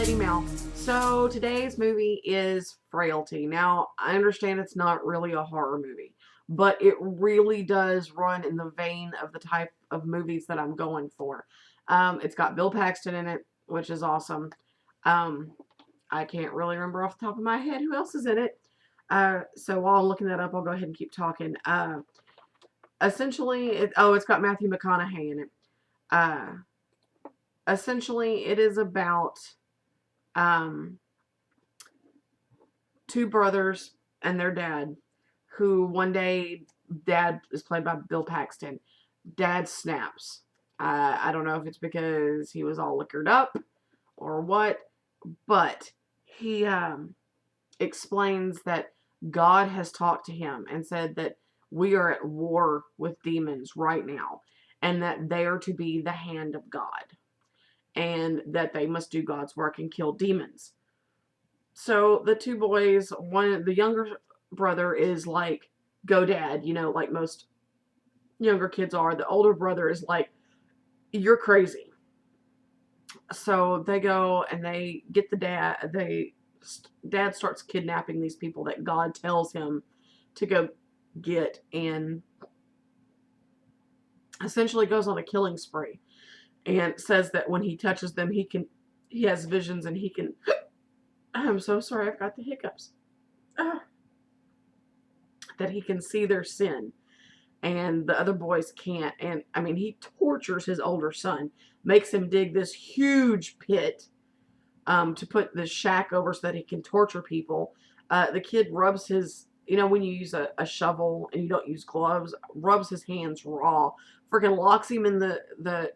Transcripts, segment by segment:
Lady Mel. So today's movie is Frailty. Now, I understand it's not really a horror movie, but it really does run in the vein of the type of movies that I'm going for. It's got Bill Paxton in it, which is awesome. Um, I can't really remember off the top of my head who else is in it. So while I'm looking that up, I'll go ahead and keep talking. It's got Matthew McConaughey in it. Uh, Essentially, it is about um, two brothers and their dad, who one day, dad is played by Bill Paxton. Dad snaps. I don't know if it's because he was all liquored up or what, but he explains that God has talked to him and said that we are at war with demons right now, and that they are to be the hand of God, and that they must do God's work and kill demons. So the two boys, the younger brother is like, go dad, like most younger kids are. The older brother is like, you're crazy. So they go and they get the dad. Dad starts kidnapping these people that God tells him to go get, and essentially goes on a killing spree, and says that when he touches them, he has visions, and he can. I'm so sorry, I've got the hiccups. That he can see their sin, and the other boys can't. And I mean, he tortures his older son, makes him dig this huge pit to put the shack over so that he can torture people. The kid rubs his, when you use a shovel and you don't use gloves, rubs his hands raw, freaking locks him in the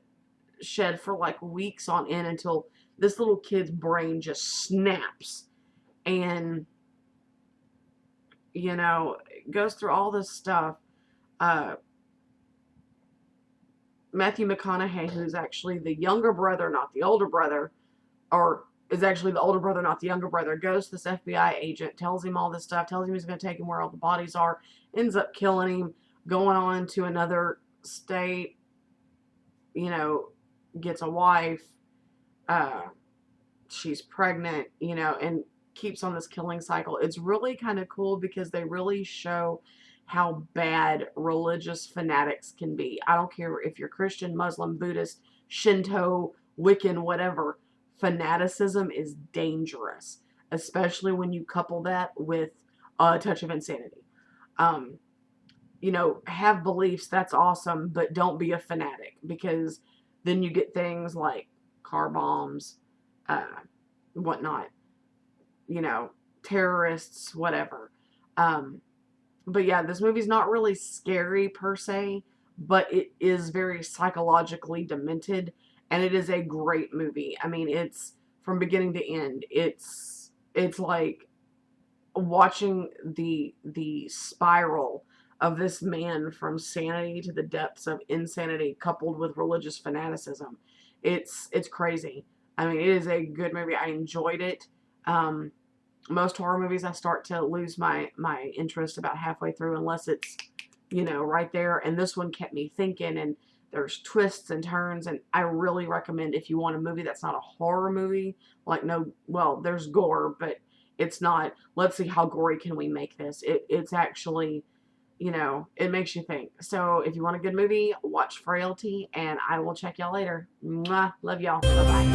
shed for like weeks on end until this little kid's brain just snaps. And goes through all this stuff. Matthew McConaughey, who's actually the younger brother, not the older brother, or is actually the older brother, not the younger brother, goes to this FBI agent, tells him all this stuff, tells him he's going to take him where all the bodies are, ends up killing him, going on to another state, gets a wife, she's pregnant, and keeps on this killing cycle. It's really kind of cool because they really show how bad religious fanatics can be. I don't care if you're Christian, Muslim, Buddhist, Shinto, Wiccan, whatever. Fanaticism is dangerous, especially when you couple that with a touch of insanity. Have beliefs, that's awesome, but don't be a fanatic, because then you get things like car bombs, whatnot, terrorists, whatever. But yeah, this movie's not really scary per se, but it is very psychologically demented, and it is a great movie. I mean, it's from beginning to end. It's like watching the spiral of this man from sanity to the depths of insanity, coupled with religious fanaticism. It's crazy. I mean, it is a good movie. I enjoyed it. Most horror movies, I start to lose my interest about halfway through, unless it's, right there. And this one kept me thinking, and there's twists and turns, and I really recommend, if you want a movie that's not a horror movie, there's gore, but it's not, let's see how gory can we make this. It's actually, it makes you think. So if you want a good movie, watch Frailty, and I will check y'all later. Mwah. Love y'all. Bye-bye.